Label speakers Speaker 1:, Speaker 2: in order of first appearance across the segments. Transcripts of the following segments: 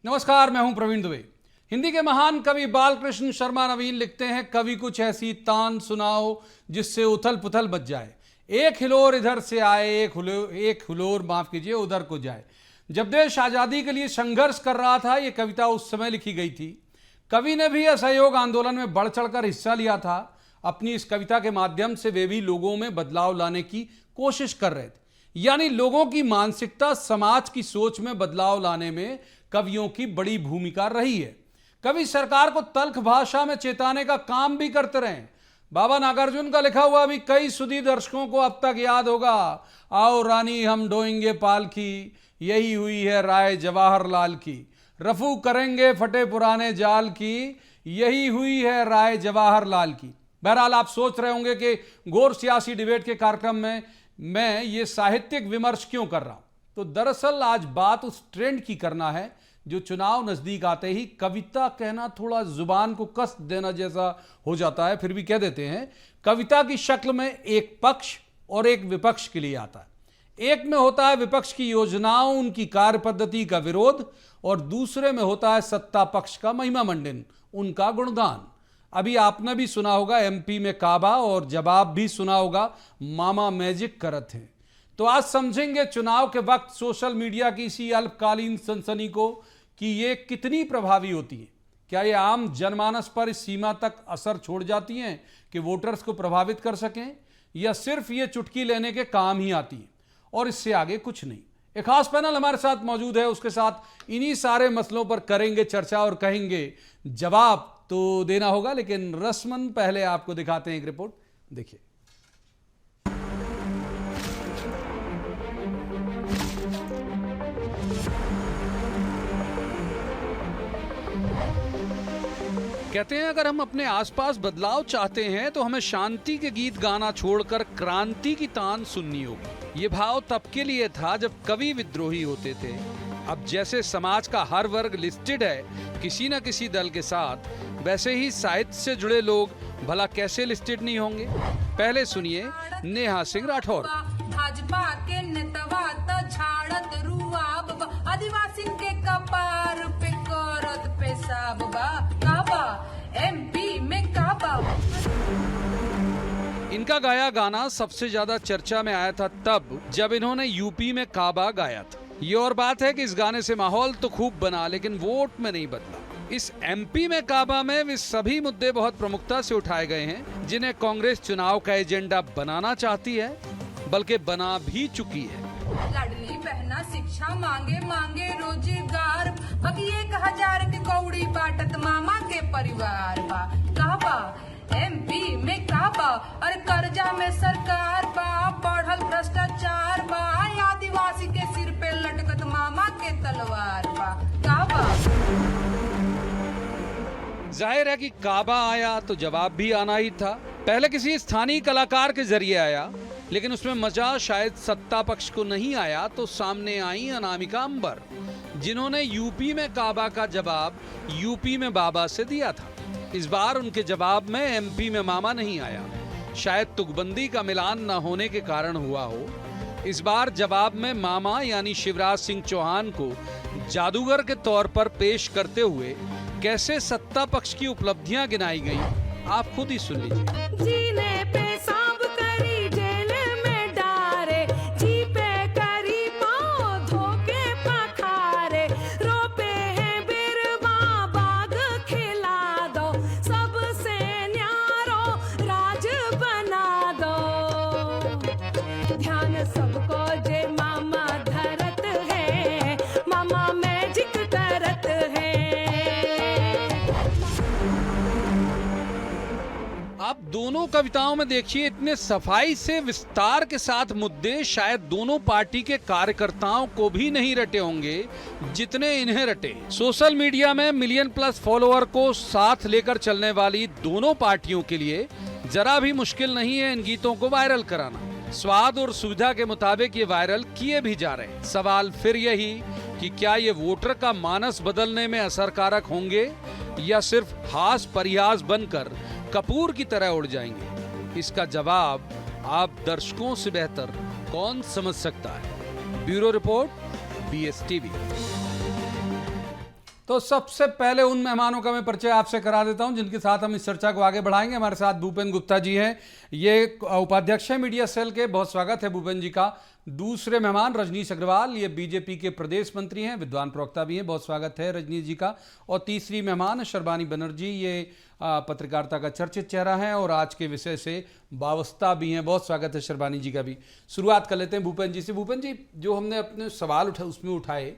Speaker 1: नमस्कार, मैं हूं प्रवीण दुबे। हिंदी के महान कवि बालकृष्ण शर्मा नवीन लिखते हैं, कवि कुछ ऐसी तान सुनाओ जिससे उथल पुथल मच जाए। एक हिलोर इधर से आए, एक हिलोर माफ कीजिए उधर को जाए। जब देश आजादी के लिए संघर्ष कर रहा था, यह कविता उस समय लिखी गई थी। कवि ने भी असहयोग आंदोलन में बढ़ चढ़कर हिस्सा लिया था। अपनी इस कविता के माध्यम से वे भी लोगों में बदलाव लाने की कोशिश कर रहे थे, यानी लोगों की मानसिकता, समाज की सोच में बदलाव लाने में कवियों की बड़ी भूमिका रही है। कवि सरकार को तल्ख भाषा में चेताने का काम भी करते रहे। बाबा नागार्जुन का लिखा हुआ भी कई सुधी दर्शकों को अब तक याद होगा। आओ रानी हम ढोएंगे पालकी, यही हुई है राय जवाहरलाल की। रफू करेंगे फटे पुराने जाल की, यही हुई है राय जवाहरलाल की। बहरहाल आप सोच रहे होंगे कि घोर सियासी डिबेट के कार्यक्रम में मैं ये साहित्यिक विमर्श क्यों कर रहा हूं। तो दरअसल आज बात उस ट्रेंड की करना है जो चुनाव नजदीक आते ही कविता कहना थोड़ा जुबान को कष्ट देना जैसा हो जाता है, फिर भी कह देते हैं। कविता की शक्ल में एक पक्ष और एक विपक्ष के लिए आता है। एक में होता है विपक्ष की योजनाओं, उनकी कार्य पद्धति का विरोध, और दूसरे में होता है सत्ता पक्ष का महिमा मंडन, उनका गुणगान। अभी आपने भी सुना होगा एमपी में काबा, और जवाब भी सुना होगा मामा मैजिक करत हैं। तो आज समझेंगे चुनाव के वक्त सोशल मीडिया की इसी अल्पकालीन सनसनी को कि ये कितनी प्रभावी होती है। क्या ये आम जनमानस पर इस सीमा तक असर छोड़ जाती हैं कि वोटर्स को प्रभावित कर सकें, या सिर्फ ये चुटकी लेने के काम ही आती है और इससे आगे कुछ नहीं। एक खास पैनल हमारे साथ मौजूद है, उसके साथ इन्हीं सारे मसलों पर करेंगे चर्चा और कहेंगे जवाब तो देना होगा, लेकिन रस्मन पहले आपको दिखाते हैं एक रिपोर्ट, देखिए। कहते हैं अगर हम अपने आसपास बदलाव चाहते हैं तो हमें शांति के गीत गाना छोड़कर क्रांति की तान सुननी होगी। ये भाव तब के लिए था जब कवि विद्रोही होते थे। अब जैसे समाज का हर वर्ग लिस्टेड है किसी न किसी दल के साथ, वैसे ही साहित्य से जुड़े लोग भला कैसे लिस्टेड नहीं होंगे। पहले सुनिए नेहा सिंह राठौर।
Speaker 2: भाजपा के नेतवा त झाड़त रुआब बा, आदिवासी के कपार पे करत पेशाब बा, काबा एमपी में काबा।
Speaker 1: इनका गाया गाना सबसे ज्यादा चर्चा में आया था तब जब इन्होंने यूपी में काबा गाया था। ये और बात है कि इस गाने से माहौल तो खूब बना, लेकिन वोट में नहीं बदला। इस एमपी में काबा में वे सभी मुद्दे बहुत प्रमुखता से उठाए गए हैं जिन्हें कांग्रेस चुनाव का एजेंडा बनाना चाहती है, बल्कि बना भी चुकी है।
Speaker 2: लाडली बहना शिक्षा मांगे मांगे रोजगार, बाकी 1000 के कौड़ी बाटत मामा के परिवार बा, काबा एमपी में काबा। अरे कर्जा में सरकार बा, बढ़ल भ्रष्टाचार बा, आदिवासी के सिर पे लटकत मामा के तलवार बा, काबा।
Speaker 1: जाहिर है कि काबा आया तो जवाब भी आना ही था। पहले किसी स्थानीय कलाकार के जरिए आया, लेकिन उसमें मजा शायद सत्ता पक्ष को नहीं आया, तो सामने आई अनामिका अंबर, जिन्होंने यूपी में काबा का जवाब यूपी में बाबा से दिया था। इस बार उनके जवाब में एमपी में मामा नहीं आया, शायद तुकबंदी का मिलान न होने के कारण हुआ हो। इस बार जवाब में मामा यानी शिवराज सिंह चौहान को जादूगर के तौर पर पेश करते हुए कैसे सत्ता पक्ष की उपलब्धियां गिनाई गई, आप खुद ही सुन लीजिए।
Speaker 2: जीने पे सांप करी जेल में डारे, जी पे करी पाँव धोके पखारे, रोपे हैं बिरवा बाग खिला दो, सबसे न्यारो राज बना दो। ध्यान सबको जे मामा धरत है, मामा मैजिक करत है।
Speaker 1: आप दोनों कविताओं में देखिए इतने सफाई से विस्तार के साथ मुद्दे शायद दोनों पार्टी के कार्यकर्ताओं को भी नहीं रटे होंगे जितने इन्हें रटे। सोशल मीडिया में मिलियन प्लस फॉलोअर को साथ लेकर चलने वाली दोनों पार्टियों के लिए जरा भी मुश्किल नहीं है इन गीतों को वायरल कराना। स्वाद और सुविधा के मुताबिक ये वायरल किए भी जा रहे हैं। सवाल फिर यही कि क्या ये वोटर का मानस बदलने में असरकारक होंगे या सिर्फ हास परिहास बनकर कपूर की तरह उड़ जाएंगे। इसका जवाब आप दर्शकों से बेहतर कौन समझ सकता है। Bureau report, BSTV। तो सबसे पहले उन मेहमानों का मैं परिचय आपसे करा देता हूं जिनके साथ हम इस चर्चा को आगे बढ़ाएंगे। हमारे साथ भूपेन गुप्ता जी हैं, ये उपाध्यक्ष हैं मीडिया सेल के। बहुत स्वागत है भूपेन जी का। दूसरे मेहमान रजनीश अग्रवाल, ये बीजेपी के प्रदेश मंत्री हैं, विद्वान प्रवक्ता भी हैं। बहुत स्वागत है रजनीश जी का। और तीसरी मेहमान शर्बानी बनर्जी, ये पत्रकारिता का चर्चित चेहरा है और आज के विषय से वाबस्ता भी हैं। बहुत स्वागत है शर्बानी जी का भी। शुरुआत कर लेते हैं भूपेन जी से। भूपेन जी, जो हमने अपने सवाल उसमें उठाए,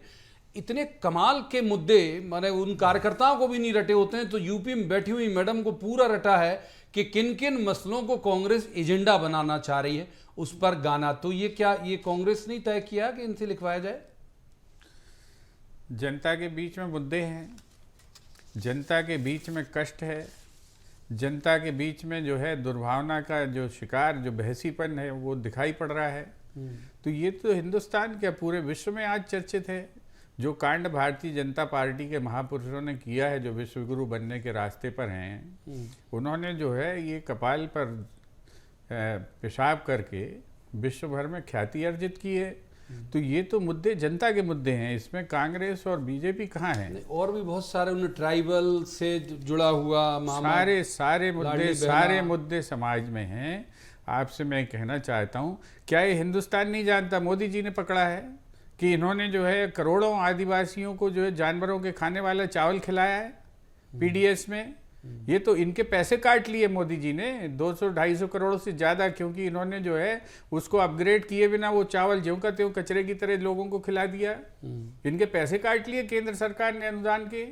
Speaker 1: इतने कमाल के मुद्दे, माने उन कार्यकर्ताओं को भी नहीं रटे होते हैं, तो यूपी में बैठी हुई मैडम को पूरा रटा है कि किन किन मसलों को कांग्रेस एजेंडा बनाना चाह रही है, उस पर गाना। तो ये क्या ये कांग्रेस ने तय किया कि इनसे लिखवाया जाए?
Speaker 3: जनता के बीच में मुद्दे हैं, जनता के बीच में कष्ट है, जनता के बीच में जो है दुर्भावना का जो शिकार, जो बहसीपन है वो दिखाई पड़ रहा है। तो ये तो हिंदुस्तान क्या पूरे विश्व में आज चर्चित है। जो कांड भारतीय जनता पार्टी के महापुरुषों ने किया है, जो विश्वगुरु बनने के रास्ते पर हैं, उन्होंने जो है ये कपाल पर पेशाब करके विश्व भर में ख्याति अर्जित की है। तो ये तो मुद्दे जनता के मुद्दे हैं, इसमें कांग्रेस और बीजेपी कहाँ है?
Speaker 1: और भी बहुत सारे उन्हें ट्राइबल से जुड़ा हुआ मामला,
Speaker 3: सारे मुद्दे समाज में हैं। आपसे मैं कहना चाहता हूँ, क्या ये हिंदुस्तान नहीं जानता? मोदी जी ने पकड़ा है कि इन्होंने जो है करोड़ों आदिवासियों को जो है जानवरों के खाने वाला चावल खिलाया है पीडीएस में। ये तो इनके पैसे काट लिए मोदी जी ने 200-250 करोड़ से ज़्यादा, क्योंकि इन्होंने जो है उसको अपग्रेड किए बिना वो चावल ज्यों का त्यों कचरे की तरह लोगों को खिला दिया। इनके पैसे काट लिए केंद्र सरकार ने, अनुदान के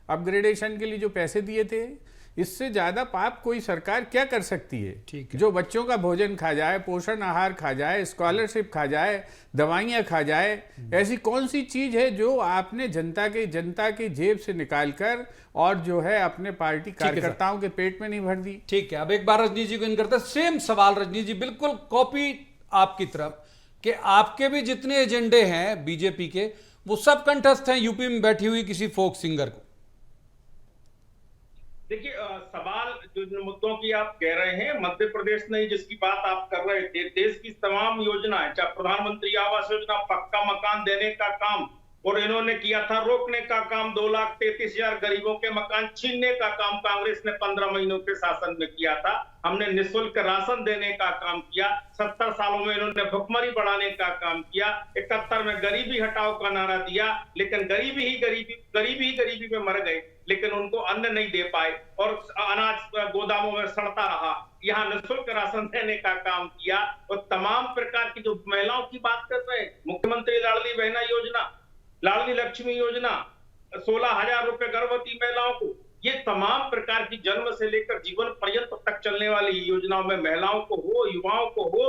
Speaker 3: अपग्रेडेशन के लिए जो पैसे दिए थे। इससे ज़्यादा पाप कोई सरकार क्या कर सकती है?
Speaker 1: ठीक है।
Speaker 3: जो बच्चों का भोजन खा जाए, पोषण आहार खा जाए, स्कॉलरशिप खा जाए, दवाइयाँ खा जाए, ऐसी कौन सी चीज़ है जो आपने जनता की जेब से निकालकर और जो है अपने पार्टी कार्यकर्ताओं के पेट में नहीं भर दी?
Speaker 1: ठीक है, अब एक बार रजनीश जी को इन करते हैं सेम सवाल। रजनीश जी, बिल्कुल कॉपी आपकी तरफ, कि आपके भी जितने एजेंडे हैं बीजेपी के, वो सब कंठस्थ हैं यूपी में बैठी हुई किसी फोक सिंगर को।
Speaker 4: देखिए, सवाल जो मुद्दों की आप कह रहे हैं, मध्य प्रदेश नहीं जिसकी बात आप कर रहे थे, देश की तमाम योजनाएं, चाहे प्रधानमंत्री आवास योजना, पक्का मकान देने का काम, और इन्होंने किया था रोकने का काम, 2,33,000 गरीबों के मकान छीनने का काम कांग्रेस ने 15 महीनों के शासन में किया था। हमने निःशुल्क राशन देने का काम किया। 70 सालों में इन्होंने भुखमरी बढ़ाने का काम किया। 71 में गरीबी हटाओ का नारा दिया, लेकिन गरीबी में मर गए, लेकिन उनको अन्न नहीं दे पाए और अनाज गोदामों में सड़ता रहा। यहाँ निःशुल्क राशन देने का काम किया और तमाम प्रकार की जो महिलाओं की बात कर रहे हैं, मुख्यमंत्री लाडली बहना योजना, लाडली लक्ष्मी योजना, 16,000 रुपए गर्भवती महिलाओं को, ये तमाम प्रकार की जन्म से लेकर जीवन पर्यंत तक चलने वाली योजनाओं में महिलाओं को हो, युवाओं को हो,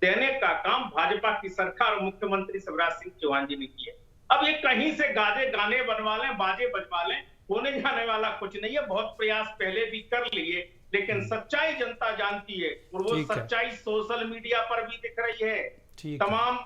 Speaker 4: देने का काम भाजपा की सरकार और मुख्यमंत्री शिवराज सिंह चौहान जी ने किया। अब ये कहीं से गाने बनवा लें, बाजे बजवा लें, होने जाने वाला कुछ नहीं है। बहुत प्रयास पहले भी कर लिए, लेकिन सच्चाई जनता जानती है और वो सच्चाई सोशल मीडिया पर भी दिख रही है, तमाम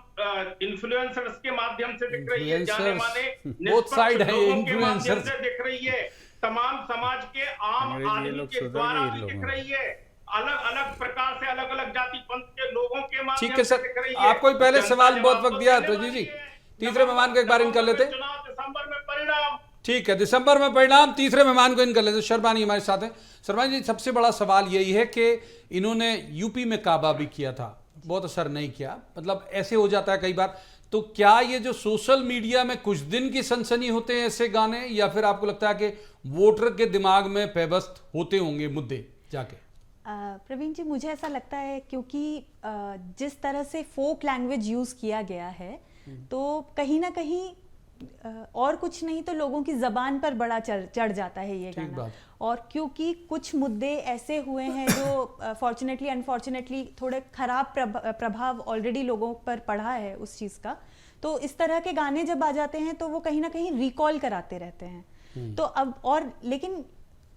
Speaker 4: इन्फ्लुएंसर्स के माध्यम से दिख रही है, जाने माने
Speaker 1: निष्पक्ष लोगों के माध्यम
Speaker 4: से दिख रही है, तमाम समाज के आम आदमी के द्वारा भी दिख रही है, अलग अलग प्रकार से अलग अलग जाति पंथ के लोगों के माध्यम से दिख रही है।
Speaker 1: आपको पहले सवाल बहुत वक्त दिया रजनीश जी, तीसरे मेहमान को एक बार इन कर लेते।
Speaker 4: दिसंबर में परिणाम,
Speaker 1: ठीक है, दिसंबर में परिणाम। तीसरे मेहमान को इन कर लेते। शर्मानी हमारे साथ हैं। शर्मानी जी, सबसे बड़ा सवाल यही है कि इन्होंने यूपी में काबा भी किया था, बहुत असर नहीं किया, मतलब ऐसे हो जाता है कई बार। तो क्या ये जो सोशल मीडिया में कुछ दिन की सनसनी होते हैं ऐसे गाने, या फिर आपको लगता है कि वोटर के दिमाग में पेबस्त होते होंगे मुद्दे जाके?
Speaker 5: प्रवीण जी, मुझे ऐसा लगता है क्योंकि जिस तरह से फोक लैंग्वेज यूज किया गया है, तो कहीं ना कहीं और कुछ नहीं तो लोगों की जबान पर बड़ा चढ़ जाता है ये गाना। और क्योंकि कुछ मुद्दे ऐसे हुए हैं जो फॉर्चुनेटली अनफॉर्चुनेटली थोड़े खराब प्रभाव ऑलरेडी लोगों पर पड़ा है उस चीज़ का, तो इस तरह के गाने जब आ जाते हैं तो वो कहीं ना कहीं रिकॉल कराते रहते हैं। तो अब और लेकिन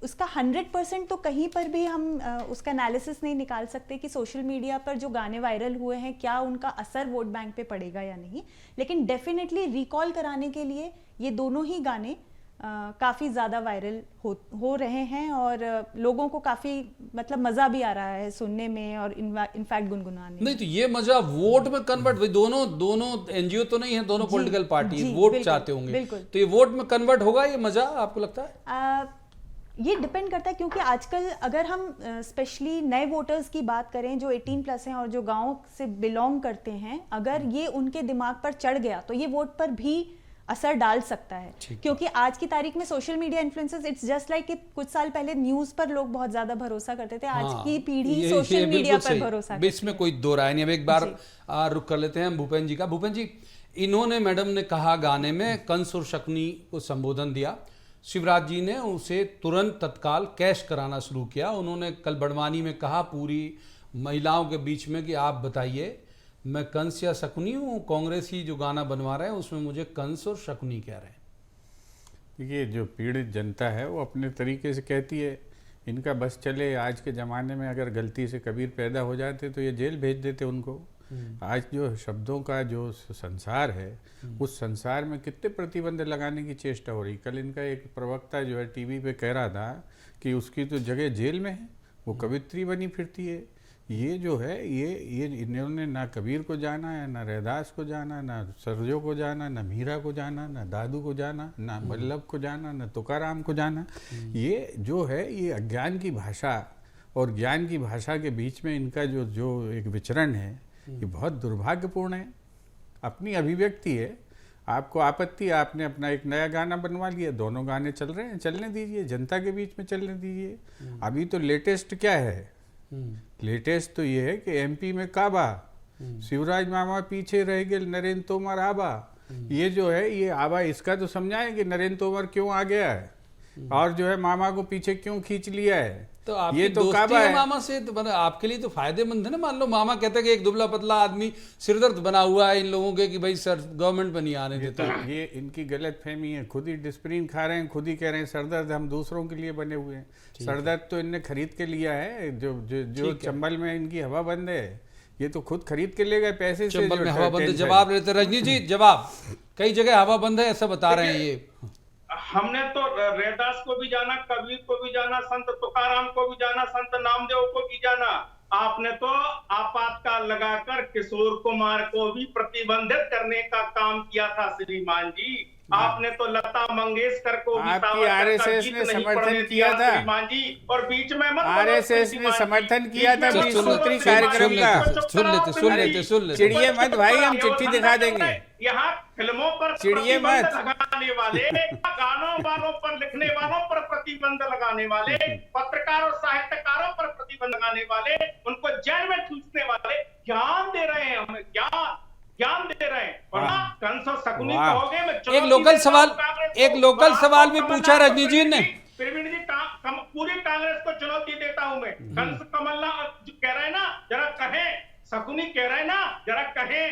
Speaker 5: उसका 100% तो कहीं पर भी हम उसका एनालिसिस नहीं निकाल सकते कि सोशल मीडिया पर जो गाने वायरल हुए हैं क्या उनका असर वोट बैंक पे पड़ेगा या नहीं, लेकिन डेफिनेटली रिकॉल कराने के लिए ये दोनों ही गाने काफ़ी ज़्यादा वायरल हो रहे हैं और लोगों को काफ़ी मतलब मज़ा भी आ रहा है सुनने में और इनफैक्ट गुनगुनाने में।
Speaker 1: नहीं तो ये मजा वोट में कन्वर्ट, दोनों एनजीओ तो नहीं है, दोनों पॉलिटिकल पार्टी वोट चाहते होंगे, तो ये वोट में कन्वर्ट होगा ये मजा, आपको लगता है?
Speaker 5: ये डिपेंड करता है क्योंकि आजकल अगर हम स्पेशली नए वोटर्स की बात करें जो 18+ हैं और जो गांव से बिलोंग करते हैं, अगर ये उनके दिमाग पर चढ़ गया तो ये वोट पर भी असर डाल सकता है, क्योंकि आज की तारीख में social media influencers, it's just like कि कुछ साल पहले न्यूज़ पर लोग बहुत ज़्यादा भरोसा करते थे, आज की पीढ़ी सोशल मीडिया पर भरोसा करती है।
Speaker 1: इसमें कोई दो राय नहीं। अब एक बार रुक कर लेते हैं हम भूपेन जी का। भूपेन जी, इन्होंने, मैडम ने कहा गाने में कंस और शकुनी को संबोधन दिया, शिवराज जी ने उसे तुरंत तत्काल कैश कराना शुरू किया। उन्होंने कल बड़वानी में कहा पूरी महिलाओं के बीच में कि आप बताइए मैं कंस या शकुनी हूँ? कांग्रेसी जो गाना बनवा रहे हैं उसमें मुझे कंस और शकुनी कह रहे हैं।
Speaker 3: देखिए, जो पीड़ित जनता है वो अपने तरीके से कहती है, इनका बस चले। आज के ज़माने में अगर गलती से कबीर पैदा हो जाते तो ये जेल भेज देते उनको। आज जो शब्दों का जो संसार है, उस संसार में कितने प्रतिबंध लगाने की चेष्टा हो रही। कल इनका एक प्रवक्ता जो है टीवी पे कह रहा था कि उसकी तो जगह जेल में है, वो कवित्री बनी फिरती है। ये जो है ये इन्होंने ना कबीर को जाना है, ना रैदास को जाना, ना सरजो को जाना, ना मीरा को जाना, ना दादू को जाना, ना वल्लभ को जाना, ना तुकाराम को जाना। ये जो है ये अज्ञान की भाषा और ज्ञान की भाषा के बीच में इनका जो एक विचरण है, ये बहुत दुर्भाग्यपूर्ण है। अपनी अभिव्यक्ति है, आपको आपत्ति, आपने अपना एक नया गाना बनवा लिया, दोनों गाने चल रहे हैं, चलने दीजिए, जनता के बीच में चलने दीजिए। अभी तो लेटेस्ट क्या है? लेटेस्ट तो ये है कि एमपी में काबा, शिवराज मामा पीछे रह गए, नरेंद्र तोमर आबा। ये जो है ये आबा, इसका तो समझाएं कि नरेंद्र तोमर क्यों आ गया है और जो है मामा को पीछे क्यों खींच लिया है।
Speaker 1: तो आपकी
Speaker 3: ये तो
Speaker 1: दोस्ती
Speaker 3: काबा
Speaker 1: है
Speaker 3: है
Speaker 1: मामा से, तो आपके लिए तो फायदेमंद है ना। मान लो मामा कहते हैं कि एक दुबला पतला आदमी सिरदर्द बना हुआ है इन लोगों के कि भाई सर गवर्नमेंट में नहीं आने देता।
Speaker 3: ये इनकी गलत फहमी है। खुद ही डिस्प्रिन खा रहे हैं, खुद ही कह रहे हैं सरदर्द हम दूसरों के लिए बने हुए हैं। सरदर्द तो इनने खरीद के लिया है। जो चंबल में इनकी हवा बंद है, ये तो खुद खरीद के ले गए पैसे से।
Speaker 1: चंबल में हवा बंद है, जवाब लेते रजनी जी, जवाब कई जगह हवा बंद है ऐसा बता रहे हैं ये।
Speaker 4: हमने तो रैदास को भी जाना, कबीर को भी जाना, संत तुकाराम को भी जाना, संत नामदेव को भी जाना। आपने तो आपातकाल लगाकर किशोर कुमार को भी प्रतिबंधित करने का काम किया था श्रीमान जी। आपने तो लता मंगेशकर को भी
Speaker 3: आपकी आरएसएस ने समर्थन किया था
Speaker 4: श्रीमान जी, और बीच में मत
Speaker 3: आरएसएस ने समर्थन किया था 20 सूत्री कार्यक्रम का।
Speaker 1: सुन लेते
Speaker 3: चिड़िए मत भाई, हम चिट्ठी दिखा देंगे।
Speaker 4: यहाँ फिल्मों पर
Speaker 3: चिड़िए मत,
Speaker 4: लगाने वाले, गानों वालों पर लिखने वालों पर प्रतिबंध लगाने वाले, पत्रकार और साहित्यकारों पर प्रतिबंध लगाने वाले, उनको जेल में ठूसने वाले ज्ञान दे रहे हैं, हमें ज्ञान दे रहे हैं। और ना कंस और शकुनी कहोगे, मैं
Speaker 1: एक लोकल सवाल भी पूछा रजनी जी ने।
Speaker 4: प्रवीण जी, पूरी कांग्रेस को चुनौती देता हूं मैं। कंस कमलनाथ जो कह रहे हैं ना, जरा कहें, शकुनी कह रहे हैं ना, जरा कहें।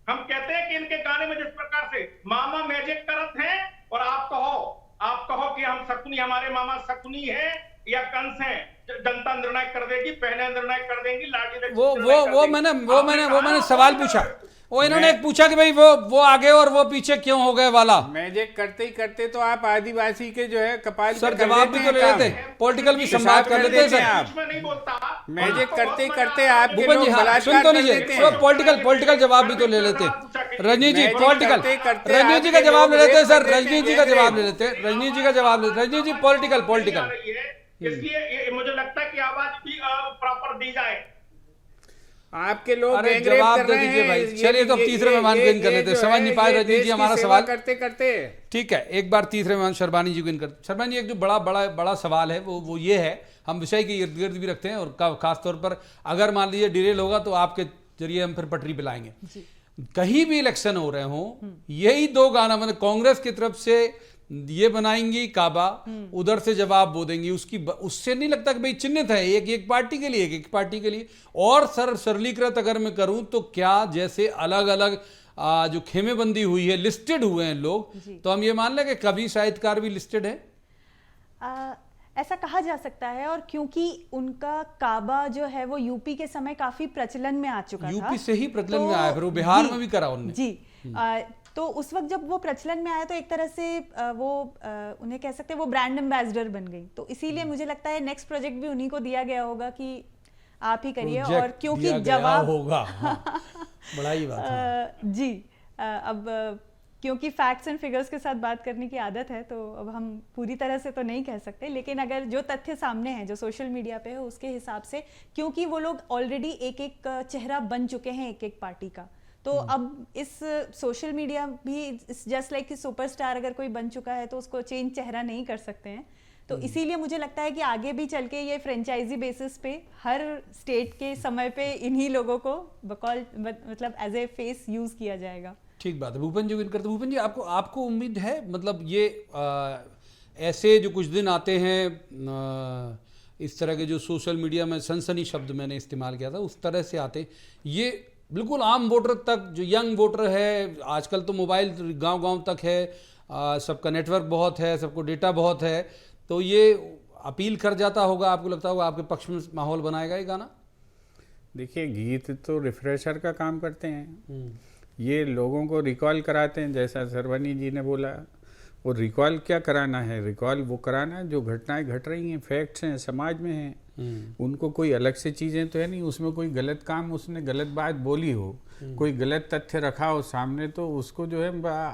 Speaker 4: हम कहते हैं कि इनके गाने में जिस प्रकार से मामा मैजिक करत हैं, और आप कहो कि हम शकुनी, हमारे मामा शकुनी हैं या कंस हैं, जनता निर्णय कर देगी, पहले निर्णय कर देंगी, लाठी
Speaker 1: वो मैंने सवाल पूछा। वो इन्होंने एक पूछा कि भाई वो आगे और वो पीछे क्यों हो गए वाला।
Speaker 3: मैजिक करते ही करते तो आप आदिवासी के जो है कपाल
Speaker 1: सर जवाब भी तो ले लेते, पॉलिटिकल भी संवाद कर लेते हैं सर।
Speaker 3: आप मैजिक करते ही करते आप
Speaker 1: भूपेन जी हाँ, सुन तो लीजिए, पॉलिटिकल जवाब भी तो ले लेते। रजनी जी पॉलिटिकल, रजनी जी का जवाब ले लेते हैं सर, रजनी जी का जवाब ले लेते हैं, रजनी जी का जवाब ले, रजनी जी पॉलिटिकल।
Speaker 4: इसलिए मुझे लगता है कि आवाज भी प्रॉपर दी जाए।
Speaker 3: आपके लोग
Speaker 1: जवाब दे दीजिए भाई। चलिए तो तीसरे मेहमान को इन कर लेते हैं, समझ नहीं पाए रजनी जी हमारा सवाल
Speaker 3: करते करते।
Speaker 1: ठीक है, एक बार तीसरे मेहमान शर्बानी जी को इन कर। शर्बानी जी, एक जो बड़ा सवाल है वो ये है, हम विषय के इर्द गिर्द भी रखते हैं और खासतौर पर अगर मान लीजिए डिरेल होगा तो आपके जरिए हम फिर पटरी पे लाएंगे। कहीं भी इलेक्शन हो रहे हों, यही दो गाना मतलब कांग्रेस की तरफ से ये बनाएंगी काबा, उधर से जवाब वो देंगी। उससे नहीं लगता कि भाई चिन्हित है एक पार्टी के लिए, एक पार्टी के लिए। और सरलीकृत अगर मैं करूं तो क्या जैसे अलग अलग जो खेमेबंदी हुई है, लिस्टेड हुए हैं लोग, तो हम ये मान लें कि कवि साहित्यकार भी लिस्टेड है।
Speaker 5: ऐसा कहा जा सकता है, और क्योंकि उनका काबा जो है वो यूपी के समय काफी प्रचलन में आ चुका था।
Speaker 1: यूपी से ही प्रचलन में आया, फिर वो बिहार में भी करा उन्होंने।
Speaker 5: जी तो उस वक्त जब वो प्रचलन में आया तो एक तरह से वो उन्हें कह सकते हैं वो ब्रांड एम्बेसडर बन गई। तो इसीलिए मुझे लगता है नेक्स्ट प्रोजेक्ट भी उन्हीं को दिया गया होगा कि आप ही करिए, और क्योंकि जवाब
Speaker 1: होगा। हाँ, बड़ा ही बात है।
Speaker 5: जी अब क्योंकि फैक्ट्स एंड फिगर्स के साथ बात करने की आदत है, तो अब हम पूरी तरह से तो नहीं कह सकते, लेकिन अगर जो तथ्य सामने हैं जो सोशल मीडिया पे है उसके हिसाब से, क्योंकि वो लोग ऑलरेडी एक एक चेहरा बन चुके हैं एक एक पार्टी का, तो अब इस सोशल मीडिया भी जस्ट लाइक कि सुपरस्टार अगर कोई बन चुका है तो उसको चेंज चेहरा नहीं कर सकते हैं। तो इसीलिए मुझे लगता है कि आगे भी चल के ये फ्रेंचाइजी बेसिस पे हर स्टेट के समय पे इन्हीं लोगों को बकौल मतलब एज ए फेस यूज किया जाएगा।
Speaker 1: ठीक बात है। भूपेन जी करते, भूपेन जी आपको उम्मीद है, मतलब ये ऐसे जो कुछ दिन आते हैं इस तरह के जो सोशल मीडिया में सनसनी शब्द मैंने इस्तेमाल किया था उस तरह से आते, ये बिल्कुल आम वोटर तक, जो यंग वोटर है, आजकल तो मोबाइल गांव-गांव तक है, सबका नेटवर्क बहुत है, सबको डेटा बहुत है, तो ये अपील कर जाता होगा, आपको लगता होगा आपके पक्ष में माहौल बनाएगा ये गाना?
Speaker 3: देखिए, गीत तो रिफ्रेशर का काम करते हैं, ये लोगों को रिकॉल कराते हैं, जैसा सरवनी जी ने बोला। वो रिकॉल क्या कराना है, रिकॉल वो कराना है जो घटनाएं घट रही हैं, फैक्ट्स हैं, समाज में हैं, उनको कोई अलग से चीज़ें तो है नहीं, उसमें कोई गलत काम, उसने गलत बात बोली हो, कोई गलत तथ्य रखा हो सामने, तो उसको जो है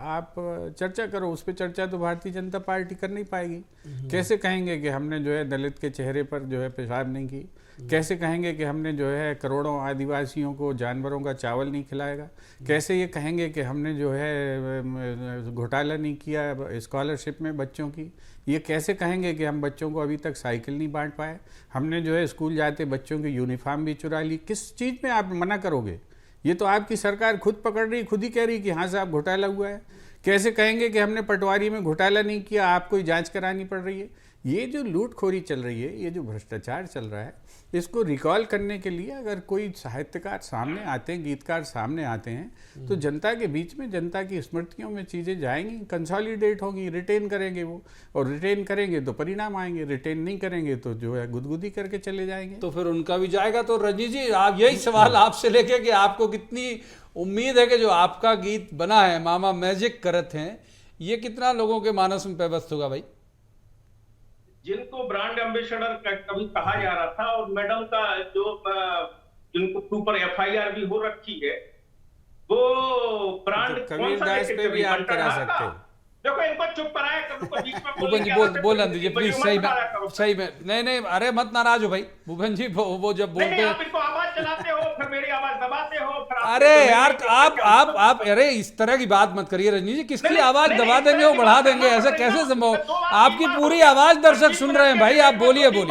Speaker 3: आप चर्चा करो, उस पर चर्चा तो भारतीय जनता पार्टी कर नहीं पाएगी। कैसे कहेंगे कि हमने जो है दलित के चेहरे पर जो है पेशाब नहीं की, कैसे कहेंगे कि हमने जो है करोड़ों आदिवासियों को जानवरों का चावल नहीं खिलाएगा, कैसे ये कहेंगे कि हमने जो है घोटाला नहीं किया स्कॉलरशिप में बच्चों की, ये कैसे कहेंगे कि हम बच्चों को अभी तक साइकिल नहीं बांट पाए, हमने जो है स्कूल जाते बच्चों की यूनिफॉर्म भी चुरा ली। किस चीज़ में आप मना करोगे? ये तो आपकी सरकार खुद पकड़ रही, खुद ही कह रही कि हाँ साहब घोटाला हुआ है। कैसे कहेंगे कि हमने पटवारी में घोटाला नहीं किया, आपको जांच करानी पड़ रही है? ये जो लूटखोरी चल रही है, ये जो भ्रष्टाचार चल रहा है, इसको रिकॉल करने के लिए अगर कोई साहित्यकार सामने आते हैं, गीतकार सामने आते हैं, तो जनता के बीच में, जनता की स्मृतियों में चीज़ें जाएंगी, कंसोलिडेट होंगी, रिटेन करेंगे वो, और रिटेन करेंगे तो परिणाम आएंगे, रिटेन नहीं करेंगे तो जो है गुदगुदी करके चले जाएंगे।
Speaker 1: तो फिर उनका भी जाएगा। तो रजनी जी, आप यही सवाल आपसे लेके कि आपको कितनी उम्मीद है कि जो आपका गीत बना है मामा मैजिक करत हैं, ये कितना लोगों के मानस में पेवस्त होगा भाई?
Speaker 4: जिनको ब्रांड एम्बेसडर कभी कहा जा रहा था, और मैडम का जो जिनको ऊपर एफआईआर भी हो रखी है, वो ब्रांड
Speaker 3: तो कबीरदास पे भी आप करा सकते हो।
Speaker 4: देखो, इनको चुप कराया, कभी बीच में
Speaker 1: भूपेन जी बोल दीजिए प्लीज। सही में नहीं, अरे मत नाराज हो भाई भूपेन जी, वो जब बोलते हैं
Speaker 4: आप इनको आवाज चलाते हो, फिर मेरी आवाज दबाते हो, फिर
Speaker 1: अरे यार आप अरे इस तरह की बात मत करिए रजनी जी, किसकी आवाज दबा देंगे वो बढ़ा देंगे, ऐसा कैसे संभव? आपकी पूरी आवाज दर्शक सुन रहे हैं भाई, आप बोलिए
Speaker 4: 25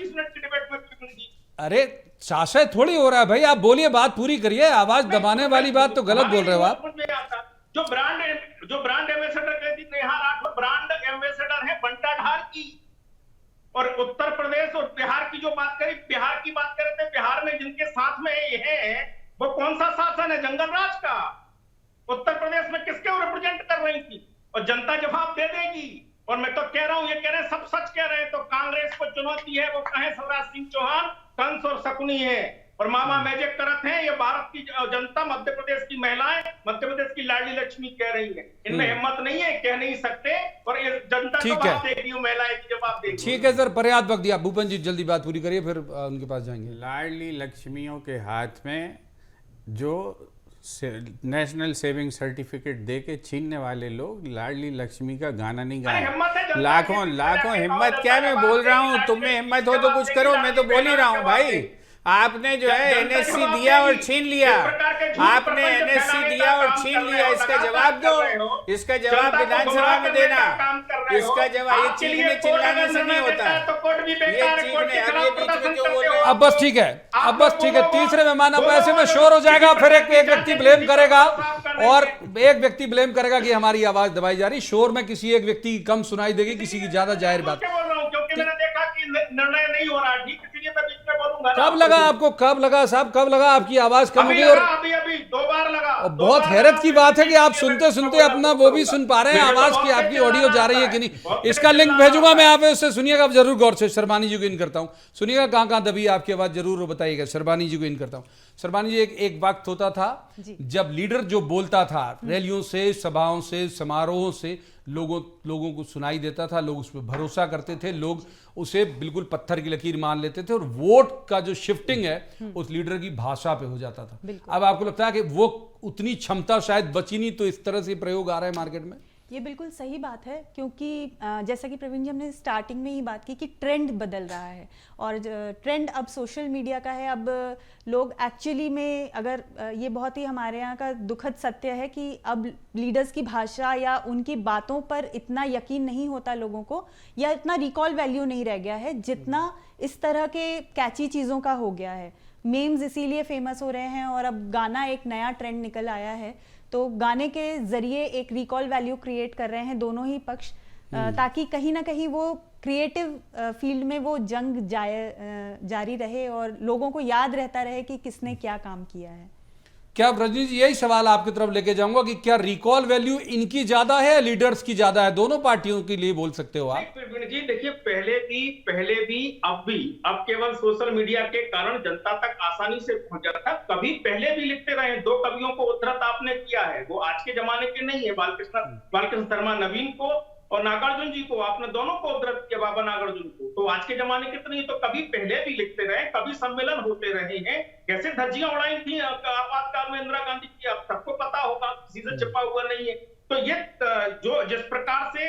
Speaker 4: मिनट की डिबेट में।
Speaker 1: अरे शासय थोड़ी हो रहा है भाई, आप बोलिए, बात पूरी करिए, आवाज दबाने वाली बात तो गलत बोल रहे हो आप।
Speaker 4: जो ब्रांड एम्बेसडर कहती नेहा राठौर, ब्रांड एम्बेसडर है बंटा ढाल की। और उत्तर प्रदेश और बिहार की जो बात करी, बिहार की बात कर रहे थे, बिहार में जिनके साथ में ये है वो कौन सा शासन है? जंगल राज का। उत्तर प्रदेश में किसके रिप्रेजेंट कर रही थी? और जनता जवाब दे देगी। और मैं तो कह रहा हूं, ये कह रहे हैं सब सच कह रहे हैं, तो कांग्रेस को चुनौती है, वो कहे शिवराज सिंह चौहान कंस और शकुनी है और मामा मैजिक करत हैं। ये भारत की जनता, मध्य प्रदेश की महिलाएं, मध्य प्रदेश की लाडली लक्ष्मी कह रही है। इनमें हिम्मत नहीं है, कह नहीं सकते, और ये जनता जवाब देगी, महिलाएं की जवाब देगी।
Speaker 1: ठीक है सर, पर्याप्त वक्त दिया। भूपेन जी जल्दी बात पूरी करिए, फिर उनके पास जाएंगे।
Speaker 3: लाडली लक्ष्मियों के हाथ में जो नेशनल सेविंग सर्टिफिकेट दे के छीनने वाले लोग लाडली लक्ष्मी का गाना नहीं गाए। लाखों हिम्मत क्या मैं बोल रहा हूँ, तुम में हिम्मत हो तो कुछ करो, मैं तो बोल ही रहा हूँ भाई। आपने जो है एनएससी दिया और छीन लिया, आपने एनएससी दिया और छीन लिया, इसका जवाब दो, इसका जवाब विधानसभा में देना, इसका जवाब। ये चीखने चिल्लाने से नहीं होता, ये चीखने। अब ये बीच में क्यों बोल रहे हो?
Speaker 1: अब बस ठीक है, तीसरे मेहमान, अब ऐसे में शोर हो जाएगा, फिर एक व्यक्ति ब्लेम करेगा और एक व्यक्ति ब्लेम करेगा कि हमारी आवाज दबाई जा रही। शोर में किसी एक व्यक्ति की कम सुनाई देगी, किसी की ज्यादा, जाहिर बात।
Speaker 4: क्योंकि मैंने देखा कि निर्णय नहीं हो रहा, ठीक, इसलिए मैं बीच में बोलूंगा।
Speaker 1: कब लगा आपको, कब लगा साहब, कब लगा आपकी आवाज कम हुई? और
Speaker 4: अभी 2 बार लगा।
Speaker 1: और बहुत हैरत की बात है कि आप सुनते सुनते अपना वो भी सुन पा रहे हैं, आवाज की आपकी ऑडियो जा रही है कि नहीं। इसका लिंक भेजूंगा मैं, आप उससे सुनिएगा, आप जरूर गौर से। शर्बानी जी को इन करता हूं, सुनिएगा कहां कहां दबी आपकी आवाज, जरूर बताइएगा। शर्बानी जी को इन करता हूं। शर्बानी जी, एक वक्त होता था जब लीडर जो बोलता था रैलियों से, सभाओं से, समारोहों से, लोगों को सुनाई देता था, लोग उस पर भरोसा करते थे, लोग उसे बिल्कुल पत्थर की लकीर मान लेते थे, और वोट का जो शिफ्टिंग है उस लीडर की भाषा पे हो जाता था। अब आपको लगता है कि वो उतनी क्षमता शायद बची नहीं, तो इस तरह से प्रयोग आ रहा है मार्केट में?
Speaker 5: ये बिल्कुल सही बात है, क्योंकि जैसा कि प्रवीण जी हमने स्टार्टिंग में ही बात की कि ट्रेंड बदल रहा है, और ट्रेंड अब सोशल मीडिया का है। अब लोग एक्चुअली में, अगर ये बहुत ही हमारे यहाँ का दुखद सत्य है कि अब लीडर्स की भाषा या उनकी बातों पर इतना यकीन नहीं होता लोगों को, या इतना रिकॉल वैल्यू नहीं रह गया है जितना इस तरह के कैची चीज़ों का हो गया है। मेम्स इसीलिए फेमस हो रहे हैं, और अब गाना एक नया ट्रेंड निकल आया है, तो गाने के जरिए एक रिकॉल वैल्यू क्रिएट कर रहे हैं दोनों ही पक्ष, ताकि कहीं ना कहीं वो क्रिएटिव फील्ड में वो जंग जारी रहे और लोगों को याद रहता रहे कि किसने क्या काम किया है।
Speaker 1: क्या रजनी जी, यही सवाल आपकी तरफ लेके जाऊंगा कि क्या रिकॉल वैल्यू इनकी ज्यादा है, लीडर्स की ज्यादा है? दोनों पार्टियों के लिए बोल सकते हो आप।
Speaker 4: प्रवीण जी देखिए, पहले भी अब केवल सोशल मीडिया के कारण जनता तक आसानी से पहुंच जाता था। कभी पहले भी लिखते रहे, दो कवियों को उद्धृत आपने किया है, वो आज के जमाने के नहीं है। बालकृष्ण शर्मा नवीन को और नागार्जुन जी को, आपने दोनों को उद्धृत किया, बाबा नागार्जुन को। तो आज के जमाने के तो नहीं, तो कभी पहले भी लिखते रहे, कभी सम्मेलन होते रहे हैं। कैसे धज्जियां उड़ाई थी आपातकाल में इंदिरा गांधी की, अब सबको पता होगा, किसी से छिपा हुआ नहीं है। तो ये जो जिस प्रकार से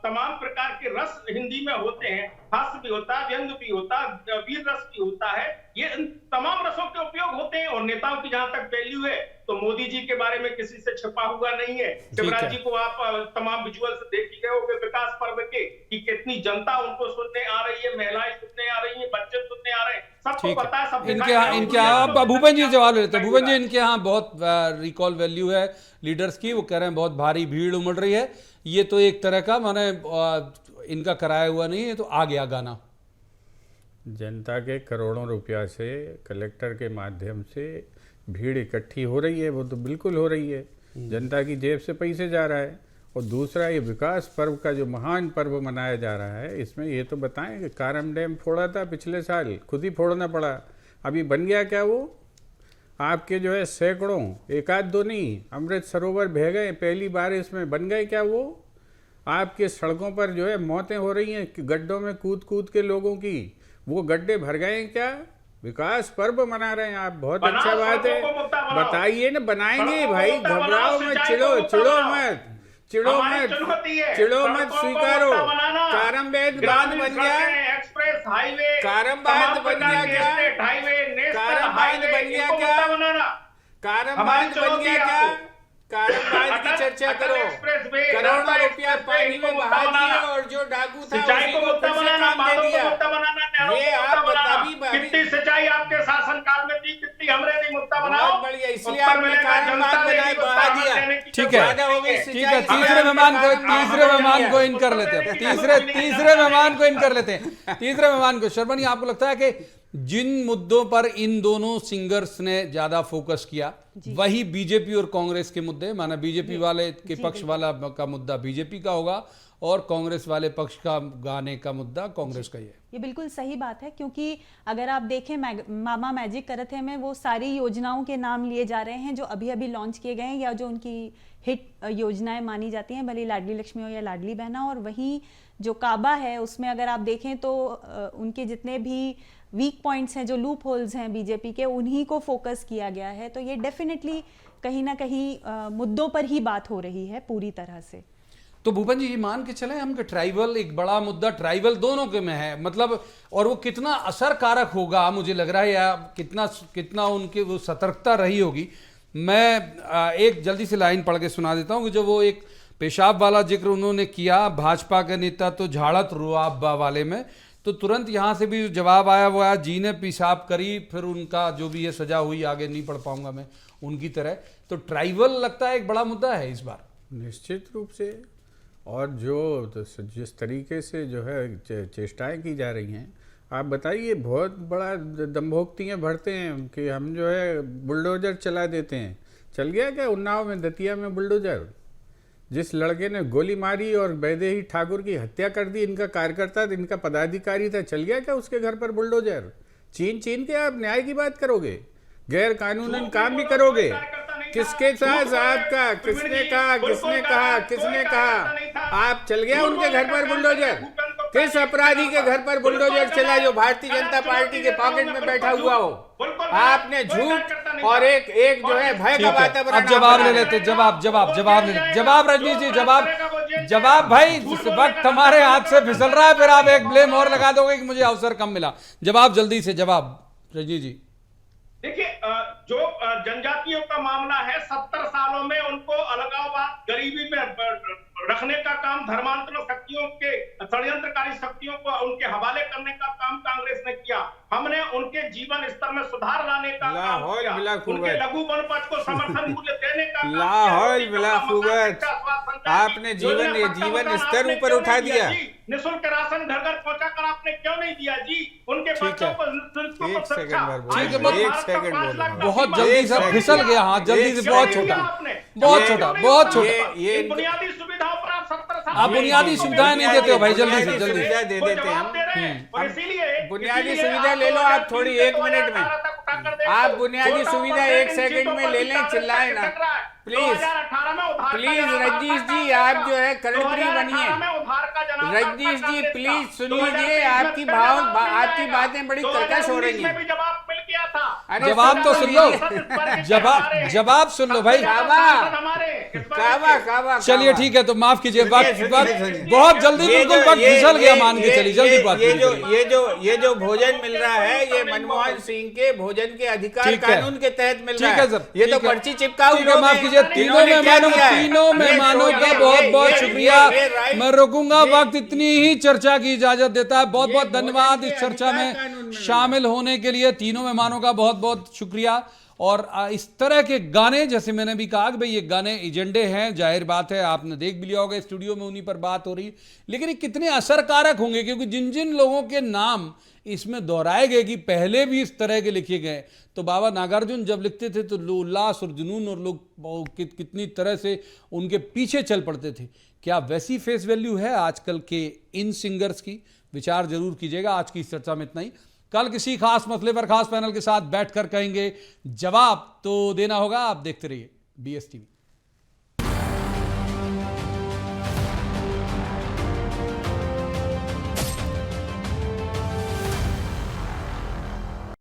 Speaker 4: तमाम प्रकार के रस हिंदी में होते हैं, हास्य भी होता है, व्यंग भी होता है, वीर रस भी होता है, ये तमाम रसों के उपयोग होते हैं। और नेताओं की जहां तक वैल्यू है, तो मोदी जी के बारे में किसी से छिपा हुआ नहीं है। शिवराज जी को आप तमाम विजुअल्स देख ही गए होंगे विकास पर्व के, कि कितनी जनता उनको सुनने आ रही है, महिलाएं सुनने आ रही है, बच्चे सुनने आ रहे हैं, सबको पता है। सब
Speaker 1: इनके यहाँ भूपेन जी जवाब ले लेते हैं। भूपेन जी, इनके यहाँ बहुत रिकॉल वैल्यू है लीडर्स की, वो कह रहे हैं बहुत भारी भीड़ उमड़ रही है। ये तो एक तरह का माने इनका कराया हुआ नहीं है, तो आ गया गाना।
Speaker 3: जनता के करोड़ों रुपया से कलेक्टर के माध्यम से भीड़ इकट्ठी हो रही है, वो तो बिल्कुल हो रही है, जनता की जेब से पैसे जा रहा है। और दूसरा, ये विकास पर्व का जो महान पर्व मनाया जा रहा है, इसमें ये तो बताएं कि कारम डैम फोड़ा था पिछले साल, खुद ही फोड़ना पड़ा, अभी बन गया क्या वो? आपके जो है सैकड़ों, एक आध दो नहीं, अमृत सरोवर बह गए पहली बार, इसमें बन गए क्या वो? आपके सड़कों पर जो है मौतें हो रही हैं गड्ढों में कूद कूद के लोगों की, वो गड्ढे भर गए हैं क्या? विकास पर्व मना रहे हैं आप, बहुत अच्छा बात है, बताइए ना, बनाएंगे भाई, घबराओ मत, चिड़ो मत, चिड़ो मत, स्वीकारो। कारम बांध बन गया,
Speaker 4: एक्सप्रेस हाईवे,
Speaker 3: कारम बांध बन गया क्या? कारम बांध बन गया क्या? कारम बांध बन गया क्या? कारम बांध की चर्चा करो, करोड़ों रुपया पानी में बहा दिया, और जो डाकू था उसी को फिर से काम दे दिया। ये आप
Speaker 4: कितनी सिंचाई आपके शासनकाल में थी, कितनी हमने नहीं मुद्दा बनाओ,
Speaker 3: बहुत बढ़िया, इसलिए आपने कारम बांध बनाए, बहा दिया।
Speaker 1: ठीक है, तीसरे मेहमान को इन कर लेते हैं, तीसरे मेहमान को। शर्मा जी, आपको लगता है कि जिन मुद्दों पर इन दोनों सिंगर्स ने ज्यादा फोकस किया, वही बीजेपी और कांग्रेस के मुद्दे, माना बीजेपी वाले के पक्ष वाला का मुद्दा बीजेपी का होगा, और कांग्रेस वाले पक्ष का गाने का मुद्दा कांग्रेस का ही है?
Speaker 5: ये बिल्कुल सही बात है, क्योंकि अगर आप देखें मामा मैजिक करत है में वो सारी योजनाओं के नाम लिए जा रहे हैं जो अभी अभी लॉन्च किए गए हैं, या जो उनकी हिट योजनाएं मानी जाती हैं, भले लाडली लक्ष्मी हो या लाडली बहना। और वहीं जो काबा है, उसमें अगर आप देखें तो उनके जितने भी वीक पॉइंट्स हैं, जो लूप होल्स हैं बीजेपी के, उन्हीं को फोकस किया गया है। तो ये डेफिनेटली कहीं ना कहीं मुद्दों पर ही बात हो रही है पूरी तरह से।
Speaker 1: तो भूपेन जी, मान के चले हम कि ट्राइबल एक बड़ा मुद्दा, ट्राइबल दोनों के में है, मतलब, और वो कितना असर कारक होगा मुझे लग रहा है, या कितना उनके वो सतर्कता रही होगी। मैं एक जल्दी से लाइन पढ़ के सुना देता हूँ कि जो वो एक पेशाब वाला जिक्र उन्होंने किया, भाजपा के नेता तो झाड़त रुआबा वाले में, तो तुरंत यहाँ से भी जवाब आया, वो आया, जी ने पेशाब करी, फिर उनका जो भी ये सजा हुई, आगे नहीं पढ़ पाऊंगा मैं उनकी तरह। तो ट्राइबल लगता है एक बड़ा मुद्दा है इस बार।
Speaker 3: निश्चित रूप से, और जो जिस तरीके से जो है चेष्टाएं की जा रही हैं, आप बताइए, बहुत बड़ा दम्भोक्तियाँ भरते हैं कि हम जो है बुलडोजर चला देते हैं, चल गया क्या उन्नाव में, दतिया में बुलडोजर? जिस लड़के ने गोली मारी और वैदेही ठाकुर की हत्या कर दी, इनका कार्यकर्ता, इनका पदाधिकारी था, चल गया क्या उसके घर पर बुलडोजर? छीन के आप न्याय की बात करोगे, गैर कानूनन काम भी करोगे? किसके साथ आपका, किसने कहा आप चल गया उनके घर पर बुलडोजर? किस अपराधी के घर पर बुलडोजर चला जो भारतीय जनता पार्टी के पॉकेट में बैठा हुआ हो? आपने झूठ और एक जो है भय का वातावरण।
Speaker 1: अब जवाब ले लेते, जवाब रजनीश जी, जवाब भाई, इस वक्त हमारे हाथ से फिसल रहा है, फिर आप एक ब्लेम और लगा दोगे कि मुझे अवसर कम मिला। जवाब जल्दी से, जवाब रजनीश जी।
Speaker 4: देखिए, जो जनजातियों का मामला है, 70 सालों में उनको अलगाववाद, गरीबी में रखने का काम, धर्मांतरण शक्तियों के, षड्यंत्रकारी शक्तियों को उनके हवाले करने का काम कांग्रेस ने किया। हमने उनके जीवन स्तर में सुधार लाने का काम किया, उनके लघु वनोपज को समर्थन मूल्य देने का काम किया।
Speaker 3: आपने जीवन स्तर ऊपर उठा दिया।
Speaker 4: निःशुल्क राशन घर घर पहुंचा कर आपने क्यों नहीं दिया जी? उनके बच्चों को
Speaker 3: एक सेकंड
Speaker 1: बहुत जल्दी से फिसल गया, हाँ जल्दी से, बहुत छोटा।
Speaker 4: ये बुनियादी सुविधाओं पर आप 70 साल
Speaker 1: आप बुनियादी सुविधाएं नहीं देते हो भाई, जल्दी से
Speaker 3: सुविधा दे देते हैं
Speaker 4: और इसीलिए
Speaker 3: बुनियादी सुविधा ले लो आप थोड़ी, 1 मिनट में आप बुनियादी सुविधा 1 सेकंड में ले लें, चिल्लाए ना प्लीज। रजनीश जी, आप जो है कर्णप्रिय बनिए। रजनीश जी प्लीज सुन लीजिए, आपकी बातें बड़ी कर्कश हो रही हैं।
Speaker 1: जवाब तो सुन लो, जवाब सुन लो भाई। चलिए ठीक है, तो माफ कीजिए, बहुत जल्दी बिल्कुल वक्त फिसल गया, मान के चलिए, जल्दी बात।
Speaker 3: ये जो भोजन मिल रहा है, ये मनमोहन सिंह के भोजन के अधिकार कानून के तहत मिल रहा है। ये तो पर्ची चिपका हुआ।
Speaker 1: माफ कीजिए, तीनों मेहमानों का बहुत शुक्रिया। मैं रुकूंगा, वक्त इतनी ही चर्चा की इजाजत देता है। बहुत धन्यवाद इस चर्चा में शामिल होने के लिए। तीनों मेहमानों का बहुत शुक्रिया। और इस तरह के गाने, जैसे मैंने भी कहा कि भाई ये गाने एजेंडे हैं, जाहिर बात है, आपने देख भी लिया होगा स्टूडियो में उन्हीं पर बात हो रही, लेकिन ये कितने असरकारक होंगे, क्योंकि जिन लोगों के नाम इसमें दोहराए गए कि पहले भी इस तरह के लिखे गए, तो बाबा नागार्जुन जब लिखते थे तो उल्लास और जुनून, और लोग कितनी तरह से उनके पीछे चल पड़ते थे। क्या वैसी फेस वैल्यू है आजकल के इन सिंगर्स की? विचार जरूर कीजिएगा। आज की इस चर्चा में इतना ही। कल किसी खास मसले पर खास पैनल के साथ बैठकर कहेंगे, जवाब तो देना होगा। आप देखते रहिए BSTV।